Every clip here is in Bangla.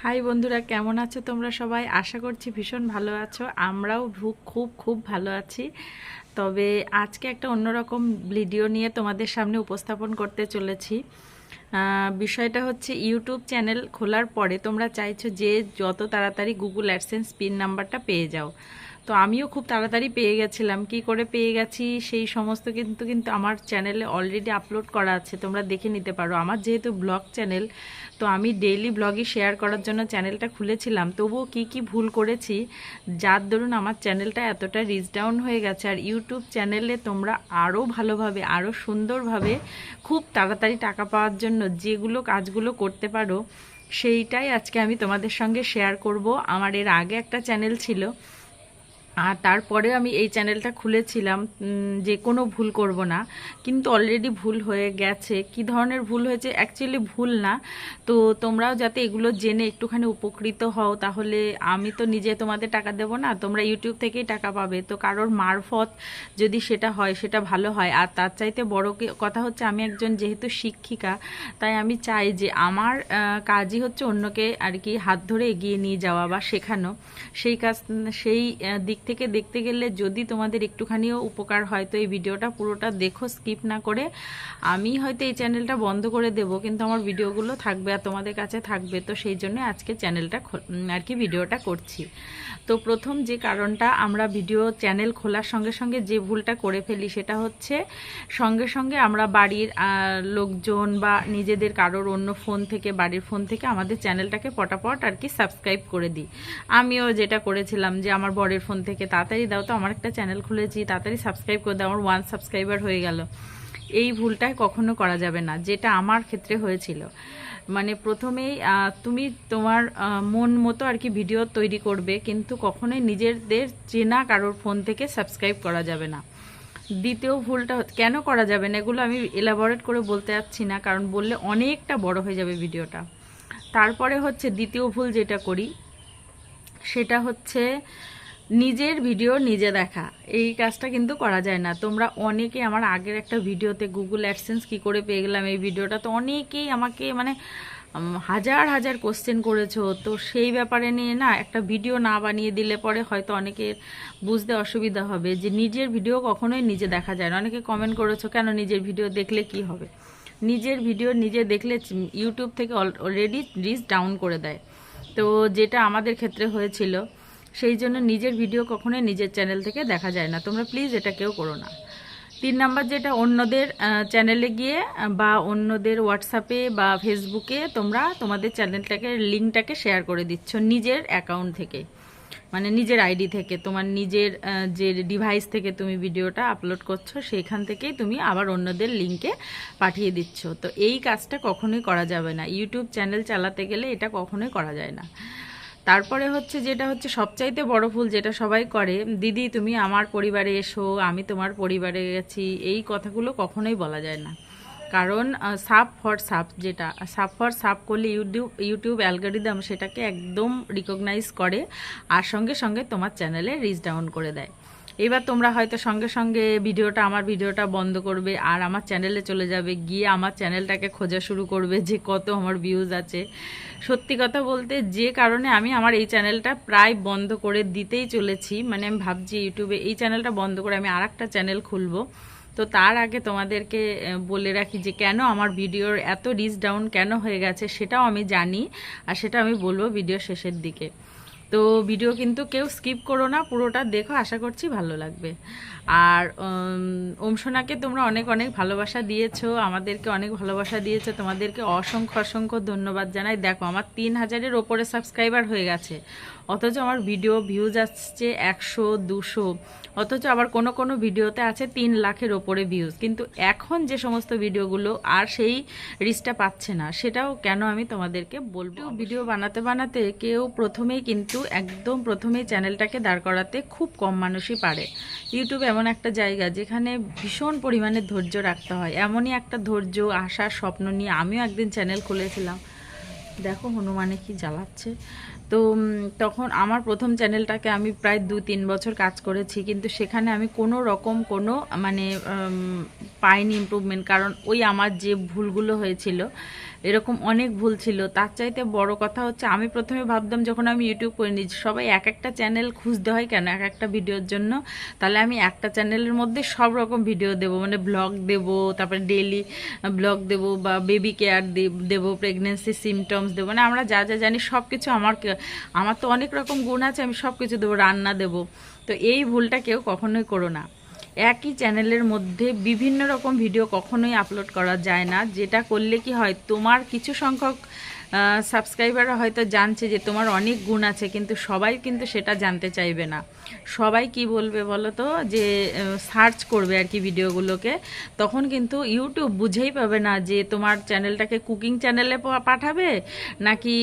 হাই বন্ধুরা, কেমন আছো তোমরা সবাই? আশা করছি ভীষণ ভালো আছো। আমরাও খুব খুব ভালো আছি। তবে আজকে একটা অন্যরকম ভিডিও নিয়ে তোমাদের সামনে উপস্থাপন করতে চলেছি। বিষয়টা হচ্ছে ইউটিউব চ্যানেল খোলার পরে তোমরা চাইছো যে যত তাড়াতাড়ি গুগল অ্যাডসেন্স পিন নাম্বারটা পেয়ে যাও। তো আমিও খুব তাড়াতাড়ি পেয়ে গেছিলাম। কি করে পেয়ে গেছি সেই সমস্ত কিন্তু আমার চ্যানেলে অলরেডি আপলোড করা আছে, তোমরা দেখে নিতে পারো। আমার যেহেতু ব্লগ চ্যানেল, তো আমি ডেইলি ব্লগই শেয়ার করার জন্য চ্যানেলটা খুলেছিলাম। তবুও কি ভুল করেছি যার দরুন আমার চ্যানেলটা এতটা রিচ ডাউন হয়ে গেছে। আর ইউটিউব চ্যানেলে তোমরা আরও ভালোভাবে, আরও সুন্দরভাবে, খুব তাড়াতাড়ি টাকা পাওয়ার জন্য যেগুলো কাজগুলো করতে পারো, সেইটাই আজকে আমি তোমাদের সঙ্গে শেয়ার করব। আমার এর আগে একটা চ্যানেল ছিল, আর তারপরে আমি এই চ্যানেলটা খুলেছিলাম যে কোনো ভুল করব না, কিন্তু অলরেডি ভুল হয়ে গেছে। কি ধরনের ভুল হয়েছে? অ্যাকচুয়ালি ভুল না, তো তোমরাও যাতে এগুলো জেনে একটুখানি উপকৃত হও। তাহলে আমি তো নিজে তোমাদের টাকা দেব না, তোমরা ইউটিউব থেকেই টাকা পাবে। তো কারোর মারফত যদি সেটা হয় সেটা ভালো হয়। আর তার চাইতে বড় কথা হচ্ছে, আমি একজন যেহেতু শিক্ষিকা, তাই আমি চাই যে আমার কাজই হচ্ছে অন্যকে আর কি হাত ধরে এগিয়ে নিয়ে যাওয়া বা শেখানো। সেই দিক থেকে দেখতে গেলে যদি তোমাদের একটুখানিও উপকার হয় তো এই ভিডিওটা পুরোটা দেখো, স্কিপ না করে। আমি হয়তো এই চ্যানেলটা বন্ধ করে দেব, কিন্তু আমার ভিডিওগুলো থাকবে আর তোমাদের কাছে থাকবে। তো সেই জন্য আজকে চ্যানেলটা আর কি ভিডিওটা করছি। তো প্রথম যে কারণটা, আমরা ভিডিও চ্যানেল খোলার সঙ্গে সঙ্গে যে ভুলটা করে ফেলি সেটা হচ্ছে সঙ্গে সঙ্গে আমরা বাড়ির লোকজন বা নিজেদের কারোর অন্য ফোন থেকে, বাড়ির ফোন থেকে আমাদের চ্যানেলটাকে পটাপট আর কি সাবস্ক্রাইব করে দিই। আমিও যেটা করেছিলাম যে আমার বরের ফোন থেকে তাড়াতাড়ি দাও তো, আমার একটা চ্যানেল খুলেছি, তাড়াতাড়ি সাবস্ক্রাইব করে দাও, আমার 1 সাবস্ক্রাইবার হয়ে গেল। এই ভুলটাই কখনো করা যাবে না, যেটা আমার ক্ষেত্রে হয়েছিল। মানে প্রথমেই তুমি তোমার মন মতো আর কি ভিডিও তৈরি করবে, কিন্তু কখনোই নিজেদের চেনা কারোর ফোন থেকে সাবস্ক্রাইব করা যাবে না। দ্বিতীয় ভুলটা কেন করা যাবে না, এগুলো আমি এলাবোরেট করে বলতে যাচ্ছি না, কারণ বললে অনেকটা বড় হয়ে যাবে ভিডিওটা। তারপরে হচ্ছে দ্বিতীয় ভুল যেটা করি সেটা হচ্ছে নিজের ভিডিও নিজে দেখা। এই কাজটা কিন্তু করা যায় না। তোমরা অনেকে আমার আগের একটা ভিডিওতে গুগল অ্যাডসেন্স কী করে পেয়ে গেলাম, এই ভিডিওটা তো অনেকেই আমাকে মানে হাজার হাজার কোশ্চেন করেছো। তো সেই ব্যাপারে নিয়ে না একটা ভিডিও না বানিয়ে দিলে পরে হয়তো অনেকের বুঝতে অসুবিধা হবে যে নিজের ভিডিও কখনোই নিজে দেখা যায় না। অনেকে কমেন্ট করেছো কেন নিজের ভিডিও দেখলে কি হবে। নিজের ভিডিও নিজে দেখলে ইউটিউব থেকে অলরেডি রিচ ডাউন করে দেয়। তো যেটা আমাদের ক্ষেত্রে হয়েছিল, সেই জন্য নিজের ভিডিও কখনোই নিজের চ্যানেল থেকে দেখা যায় না। তোমরা প্লিজ এটা কেউ করো না। 3 নাম্বার যেটা, অন্যদের চ্যানেলে গিয়ে বা অন্যদের হোয়াটসঅ্যাপে বা ফেসবুকে তোমরা তোমাদের চ্যানেলটাকে লিঙ্কটাকে শেয়ার করে দিচ্ছ নিজের অ্যাকাউন্ট থেকে, মানে নিজের আইডি থেকে, তোমার নিজের যে ডিভাইস থেকে তুমি ভিডিওটা আপলোড করছো সেইখান থেকেই তুমি আবার অন্যদের লিঙ্কে পাঠিয়ে দিচ্ছ। তো এই কাজটা কখনোই করা যাবে না। ইউটিউব চ্যানেল চালাতে গেলে এটা কখনোই করা যায় না। তারপরে হচ্ছে যেটা হচ্ছে সবচাইতে বড় ভুল, যেটা সবাই করে, দিদি তুমি আমার পরিবারে এসো, আমি তোমার পরিবারে গেছি, এই কথাগুলো কখনোই বলা যায় না। কারণ সাব ফর সাব, যেটা সাব ফর সাব করলে ইউটিউব অ্যালগরিদম সেটাকে একদম রিকগনাইজ করে আর সঙ্গে সঙ্গে তোমার চ্যানেলে রিচ ডাউন করে দেয়। এবার তোমরা হয়তো সঙ্গে সঙ্গে আমার ভিডিওটা বন্ধ করবে আর আমার চ্যানেলে চলে যাবে, গিয়ে আমার চ্যানেলটাকে খোঁজা শুরু করবে যে কত আমার ভিউজ আছে। সত্যি কথা বলতে যে কারণে আমি আমার এই চ্যানেলটা প্রায় বন্ধ করে দিতেই চলেছি, মানে আমি ভাবছি ইউটিউবে এই চ্যানেলটা বন্ধ করে আমি আর একটা চ্যানেল খুলবো। তো তার আগে তোমাদেরকে বলে রাখি যে কেন আমার ভিডিওর এত রিচ ডাউন কেন হয়ে গেছে সেটাও আমি জানি, আর সেটা আমি বলবো ভিডিও শেষের দিকে। তো ভিডিও কিন্তু কেউ স্কিপ করো না, পুরোটা দেখো, আশা করছি ভালো লাগবে। আর সোনাকে তোমরা অনেক অনেক ভালোবাসা দিয়েছো, আমাদেরকে অনেক ভালোবাসা দিয়েছো, তোমাদেরকে অসংখ্য অসংখ্য ধন্যবাদ জানাই। দেখো আমার 3000-এর ওপরে সাবস্ক্রাইবার হয়ে গেছে, অথচ আমার ভিডিও ভিউজ আসছে 100-200, অথচ আবার কোনো কোনো ভিডিওতে আছে 3 লাখের ওপরে ভিউজ, কিন্তু এখন যে সমস্ত ভিডিওগুলো আর সেই রিচটা পাচ্ছে না। সেটাও কেন আমি তোমাদেরকে বলবো। ভিডিও বানাতে বানাতে কেউ প্রথমেই কিন্তু একদম প্রথমেই চ্যানেলটাকে দাঁড় করাতে খুব কম মানুষই পারে। ইউটিউব এমন একটা জায়গা যেখানে ভীষণ পরিমাণে ধৈর্য রাখতে হয়। এমনই একটা ধৈর্য, আশার স্বপ্ন নিয়ে আমিও একদিন চ্যানেল খুলেছিলাম। দেখো হনুমানে কি জ্বালাচ্ছে। তো তখন আমার প্রথম চ্যানেলটাকে আমি প্রায় 2-3 বছর কাজ করেছি, কিন্তু সেখানে আমি কোনো রকম কোনো মানে পাইনি ইমপ্রুভমেন্ট, কারণ ওই আমার যে ভুলগুলো হয়েছিল এরকম অনেক ভুল ছিল। তার চাইতে বড় কথা হচ্ছে, আমি প্রথমে ভাবতাম যখন আমি ইউটিউব করে নিয়েছি, সবাই এক একটা চ্যানেল খুঁজতে হয় কেন এক একটা ভিডিওর জন্য? তাহলে আমি একটা চ্যানেলের মধ্যে সব রকম ভিডিও দেবো, মানে ব্লগ দেবো, তারপরে ডেইলি ব্লগ দেবো, বা বেবি কেয়ার দেবো, প্রেগনেন্সি সিমটমস দেবো, মানে আমরা যা যা জানি সব কিছু। আমার তো অনেক রকম গুণ আছে, আমি সব কিছু দেবো, রান্না দেবো। তো এই ভুলটা কেউ কখনোই করো না। একই চ্যানেলের মধ্যে বিভিন্ন রকম ভিডিও কখনোই আপলোড করা যায় না। যেটা করলে কি হয়, তোমার কিছু সংখ্যক সাবস্ক্রাইবাররা হয়তো জানছে যে তোমার অনেক গুণ আছে, কিন্তু সবাই কিন্তু সেটা জানতে চাইবে না। সবাই কি বলবে বলো তো, যে সার্চ করবে আর কি ভিডিওগুলোকে, তখন কিন্তু ইউটিউব বুঝেই পাবে না যে তোমার চ্যানেলটাকে কুকিং চ্যানেলে পাঠাবে, নাকি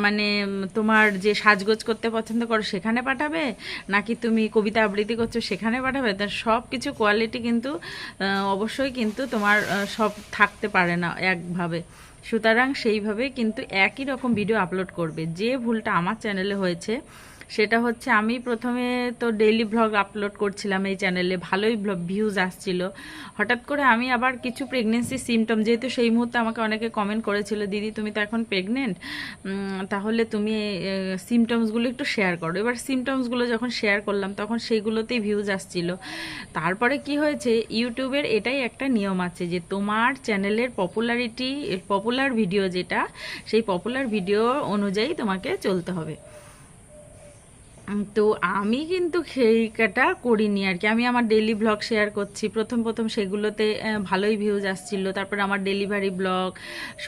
মানে তোমার যে সাজগোজ করতে পছন্দ করো সেখানে পাঠাবে, নাকি তুমি কবিতা আবৃত্তি করছো সেখানে পাঠাবে। তার সব কিছু কোয়ালিটি কিন্তু অবশ্যই কিন্তু তোমার সব থাকতে পারে না একভাবে। সুতরাং সেইভাবে কিন্তু একই রকম ভিডিও আপলোড করবে। যে ভুলটা আমার চ্যানেলে হয়েছে সেটা হচ্ছে, আমি প্রথমে তো ডেইলি ভ্লগ আপলোড করছিলাম এই চ্যানেলে, ভালোই ভিউজ আসছিল। হঠাৎ করে আমি আবার কিছু প্রেগনেন্সি সিমটম, যেহেতু সেই মুহূর্তে আমাকে অনেকে কমেন্ট করেছিল, দিদি তুমি তো এখন প্রেগনেন্ট, তাহলে তুমি সিমটমসগুলো একটু শেয়ার করো। এবার সিমটমসগুলো যখন শেয়ার করলাম তখন সেইগুলোতেই ভিউজ আসছিল। তারপরে কি হয়েছে, ইউটিউবের এটাই একটা নিয়ম আছে যে তোমার চ্যানেলের পপুলার ভিডিও যেটা, সেই পপুলার ভিডিও অনুযায়ী তোমাকে চলতে হবে। তো আমি কিন্তু সেইটা করিনি আর কি। আমি আমার ডেইলি ব্লগ শেয়ার করছি, প্রথম প্রথম সেগুলোতে ভালোই ভিউজ আসছিল। তারপরে আমার ডেলিভারি ব্লগ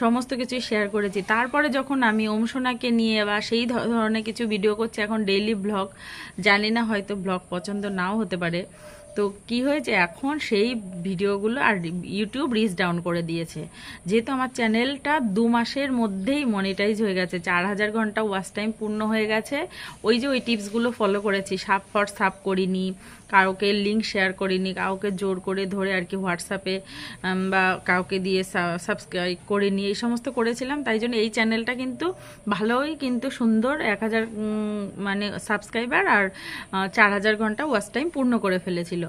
সমস্ত কিছুই শেয়ার করেছি। তারপরে যখন আমি ওমসোনাকে নিয়ে বা সেই ধরনের কিছু ভিডিও করছি, এখন ডেইলি ব্লগ, জানি না হয়তো ব্লগ পছন্দ নাও হতে পারে, তো কি হয়েছে, এখন সেই ভিডিওগুলো আর ইউটিউব রিচ ডাউন করে দিয়েছে। যেহেতু আমার চ্যানেলটা 2 মাসের মধ্যেই মনিটাইজ হয়ে গেছে, 4000 ঘন্টা ওয়াচ টাইম পূর্ণ হয়ে গেছে। ওই যে ওই টিপসগুলো ফলো করেছি, সাপ করিনি, কাউকে লিঙ্ক শেয়ার করিনি, কাউকে জোর করে ধরে আর কি হোয়াটসঅ্যাপে বা কাউকে দিয়ে সাবস্ক্রাইব করিনি, এই সমস্ত করেছিলাম। তাই জন্য এই চ্যানেলটা কিন্তু ভালোই কিন্তু সুন্দর 1000 মানে সাবস্ক্রাইবার আর 4000 ঘন্টা ওয়াচ টাইম পূর্ণ করে ফেলেছিল।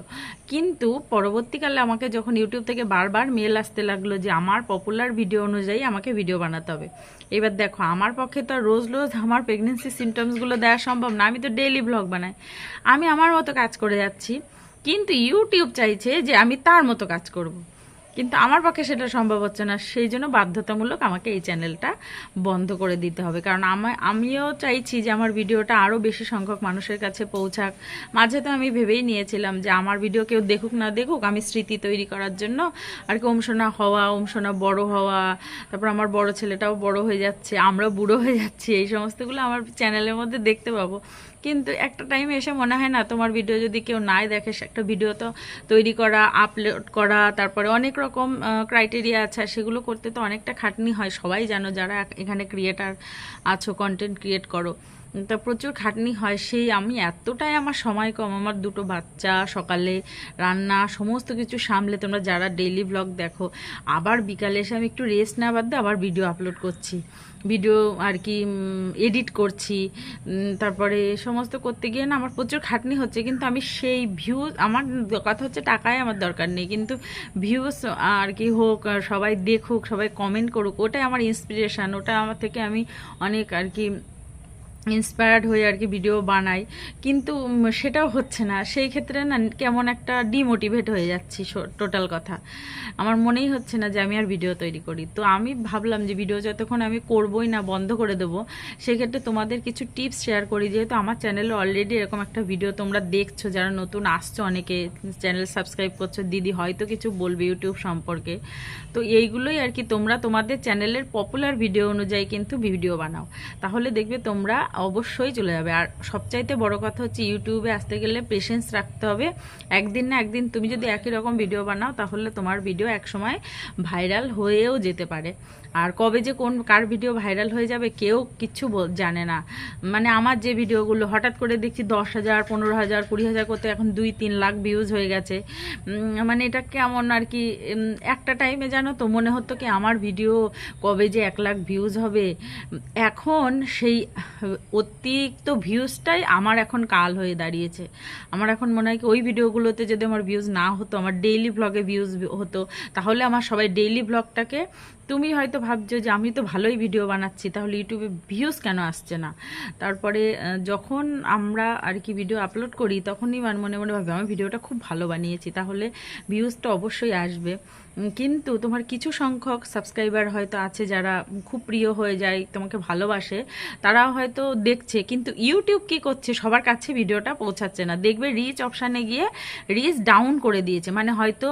কিন্তু পরবর্তীকালে আমাকে যখন ইউটিউব থেকে বারবার মেল আসতে লাগলো যে আমার পপুলার ভিডিও অনুযায়ী আমাকে ভিডিও বানাতে হবে। এবার দেখো, আমার পক্ষে তো রোজ রোজ আমার প্রেগনেন্সি সিমটমসগুলো দেওয়া সম্ভব না, আমি তো ডেইলি ব্লগ বানাই, আমি আমার মতো কাজ করে যাচ্ছি, কিন্তু ইউটিউব চাইছে যে আমি তার মতো কাজ করব। কিন্তু আমার পক্ষে সেটা সম্ভব হচ্ছে না, সেই জন্য বাধ্যতামূলক আমাকে এই চ্যানেলটা বন্ধ করে দিতে হবে। কারণ আমিও চাইছি যে আমার ভিডিওটা আরও বেশি সংখ্যক মানুষের কাছে পৌঁছাক। মাঝে তো আমি ভেবেই নিয়েছিলাম যে আমার ভিডিও কেউ দেখুক না দেখুক, আমি স্মৃতি তৈরি করার জন্য আর কি ওমসোনা হওয়া, ওমসোনা বড় হওয়া, তারপর আমার বড় ছেলেটাও বড় হয়ে যাচ্ছে, আমরাও বুড়ো হয়ে যাচ্ছি, এই সমস্তগুলো আমার চ্যানেলের মধ্যে দেখতে পাবো। কিন্তু একটা টাইমে এসে মনে হয় না, তোমার ভিডিও যদি কেউ নাই দেখে, একটা ভিডিও তো তৈরি করা, আপলোড করা, তারপরে অনেক রকম ক্রাইটেরিয়া আছে, আর সেগুলো করতে তো অনেকটা খাটনি হয়। সবাই জানো যারা এখানে ক্রিয়েটার আছো, কন্টেন্ট ক্রিয়েট করো, তা প্রচুর খাটনি হয়। সেই আমি এতটাই, আমার সময় কম, আমার 2টো বাচ্চা, সকালে রান্না, সমস্ত কিছু সামলে, তোমরা যারা ডেইলি ব্লগ দেখো, আবার বিকালে এসে আমি একটু রেস্ট না বাদ দিয়ে আবার ভিডিও আপলোড করছি, ভিডিও আর কি এডিট করছি, তারপরে সমস্ত করতে গিয়ে না আমার প্রচুর খাটনি হচ্ছে। কিন্তু আমি সেই ভিউজ, আমার কথা হচ্ছে টাকায় আমার দরকার নেই, কিন্তু ভিউজ আর কি হোক, সবাই দেখুক, সবাই কমেন্ট করুক, ওটাই আমার ইন্সপিরেশান, ওটা আমার থেকে আমি অনেক আর কি ইন্সপায়ার্ড হয়ে আর কি ভিডিও বানাই। কিন্তু সেটাও হচ্ছে না, সেই ক্ষেত্রে না কেমন একটা ডিমোটিভেট হয়ে যাচ্ছি। টোটাল কথা, আমার মনেই হচ্ছে না যে আমি আর ভিডিও তৈরি করি। তো আমি ভাবলাম যে ভিডিও যতক্ষণ আমি করবই না, বন্ধ করে দেবো। সেক্ষেত্রে তোমাদের কিছু টিপস শেয়ার করি, যেহেতু আমার চ্যানেলে অলরেডি এরকম একটা ভিডিও তোমরা দেখছো, যারা নতুন আসছো, অনেকে চ্যানেল সাবস্ক্রাইব করছো, দিদি হয়তো কিছু বলবে ইউটিউব সম্পর্কে। তো এইগুলোই আর কি, তোমরা তোমাদের চ্যানেলের পপুলার ভিডিও অনুযায়ী কিন্তু ভিডিও বানাও, তাহলে দেখবে তোমরা অবশ্যই চলে যাবে। আর সবচাইতে বড় কথা হচ্ছে, ইউটিউবে আসতে গেলে পেশেন্স রাখতে হবে। একদিন না একদিন তুমি যদি একই রকম ভিডিও বানাও, তাহলে তোমার ভিডিও একসময় ভাইরাল হয়েও যেতে পারে। আর কবে যে কার ভিডিও ভাইরাল হয়ে যাবে কেউ কিচ্ছু জানে না। মানে আমার যে ভিডিওগুলো হঠাৎ করে দেখছি 10,000, 15,000, 20,000 করতে এখন 2-3 লাখ ভিউজ হয়ে গেছে। মানে এটা কেমন আর কি, একটা টাইমে জানো তো মনে হতো কি আমার ভিডিও কবে যে 1 লাখ ভিউজ হবে। এখন সেই অতিরিক্ত ভিউজটাই আমার এখন কাল হয়ে দাঁড়িয়েছে। আমার এখন মনে হয় কি, ওই ভিডিওগুলোতে যদি আমার ভিউজ না হতো, আমার ডেইলি ব্লগে ভিউজ হতো, তাহলে আমার সবাই ডেইলি ব্লগটাকে তুমি হয়তো ভাবছো যে আমি তো ভালোই ভিডিও বানাচ্ছি, তাহলে ইউটিউবে ভিউজ কেন আসছে না। তারপরে যখন আমরা আর কি ভিডিও আপলোড করি তখনই মনে মনে ভাবে আমি ভিডিওটা খুব ভালো বানিয়েছি, তাহলে ভিউজটা অবশ্যই আসবে। কিন্তু তোমার কিছু সংখ্যক সাবস্ক্রাইবার হয়তো আছে যারা খুব প্রিয় হয়ে যায়, তোমাকে ভালোবাসে, তারা হয়তো দেখছে, কিন্তু ইউটিউব কি করছে, সবার কাছে ভিডিওটা পৌঁছাচ্ছে না। দেখবে রিচ অপশানে গিয়ে রিচ ডাউন করে দিয়েছে, মানে হয়তো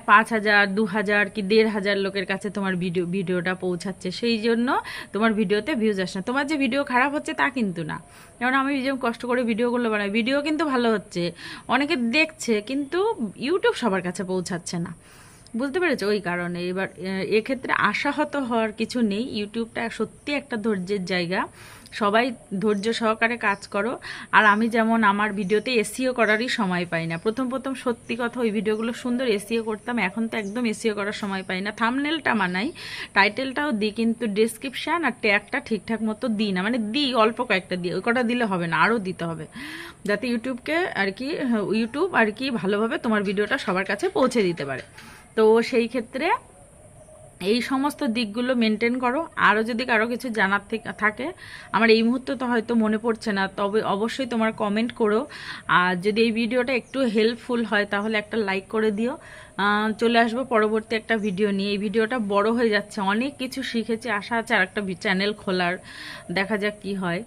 5,000, 2,000 কি 1,500 লোকের কাছে তোমার ভিডিওটা পৌঁছাচ্ছে, সেই জন্য তোমার ভিডিওতে ভিউজ আসে না। তোমার যে ভিডিও খারাপ হচ্ছে তা কিন্তু না, যেমন আমি যেমন কষ্ট করে ভিডিওগুলো বানাই, ভিডিও কিন্তু ভালো হচ্ছে, অনেকে দেখছে, কিন্তু ইউটিউব সবার কাছে পৌঁছাচ্ছে না। বুঝতে পেরেছো? ওই কারণে এবার এক্ষেত্রে আশাহত হওয়ার কিছু নেই। ইউটিউবটা সত্যি একটা ধৈর্যের জায়গা, সবাই ধৈর্য সহকারে কাজ করো। আর আমি যেমন আমার ভিডিওতে এসইও করারই সময় পাই না, প্রথম প্রথম সত্যি কথা ওই ভিডিওগুলো সুন্দর এসইও করতাম, এখন তো একদম এসইও করার সময় পাই না। থাম্বনেলটা মানাই, টাইটেলটাও দিই, কিন্তু ডেসক্রিপশান আর ট্যাগটা ঠিকঠাক মতো দিই না, মানে দিই অল্প কয়েকটা দিই, ওই কটা দিলে হবে না, আরও দিতে হবে, যাতে ইউটিউবকে আর কি ইউটিউব আর কি ভালোভাবে তোমার ভিডিওটা সবার কাছে পৌঁছে দিতে পারে। তো সেই ক্ষেত্রে এই সমস্ত দিকগুলো মেনটেন করো। আরও যদি কারো কিছু জানার থাকে, আমার এই মুহূর্তে তো হয়তো মনে পড়ছে না, তবে অবশ্যই তোমার কমেন্ট করো। আর যদি এই ভিডিওটা একটু হেল্পফুল হয় তাহলে একটা লাইক করে দিও। চলে আসবো পরবর্তী একটা ভিডিও নিয়ে। এই ভিডিওটা বড় হয়ে যাচ্ছে, অনেক কিছু শিখেছি, আশা আছে আর একটা চ্যানেল খোলার, দেখা যাক কি হয়।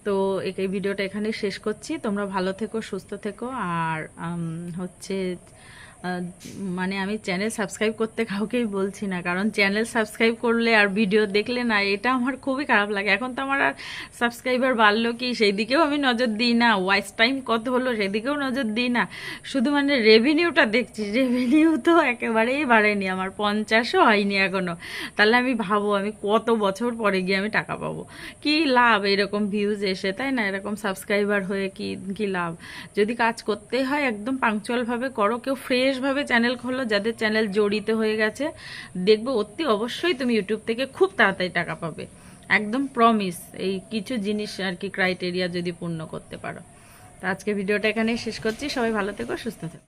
তো এই ভিডিওটা এখানেই শেষ করছি। তোমরা ভালো থেকো, সুস্থ থেকো। আর হচ্ছে মানে আমি চ্যানেল সাবস্ক্রাইব করতে কাউকেই বলছি না, কারণ চ্যানেল সাবস্ক্রাইব করলে আর ভিডিও দেখলে না, এটা আমার খুবই খারাপ লাগে। এখন তো আমার আর সাবস্ক্রাইবার বাড়লো কি সেই দিকেও আমি নজর দিই না, ওয়াচ টাইম কত হলো সেদিকেও নজর দিই না, শুধু মানে রেভিনিউটা দেখছি। রেভিনিউ তো একেবারেই বাড়েনি, আমার 50ও হয়নি এখনো। তাহলে আমি ভাবো আমি কত বছর পরে গিয়ে আমি টাকা পাবো, কি লাভ এরকম ভিউজ এসে, তাই না? এরকম সাবস্ক্রাইবার হয়ে কি কি লাভ? যদি কাজ করতে হয় একদম পাংচুয়ালভাবে করো। কেউ ফ্রেশভাবে চ্যানেল খোলো, যাদের চ্যানেল জড়িত হয়ে গেছে, দেখবে অতি অবশ্যই তুমি ইউটিউব থেকে খুব তাড়াতাড়ি টাকা পাবে, একদম প্রমিস। এই কিছু জিনিস আর কি ক্রাইটেরিয়া যদি পূর্ণ করতে পারো। তো আজকে ভিডিওটা এখানেই শেষ করছি। সবাই ভালো থেকো, সুস্থ থেকো।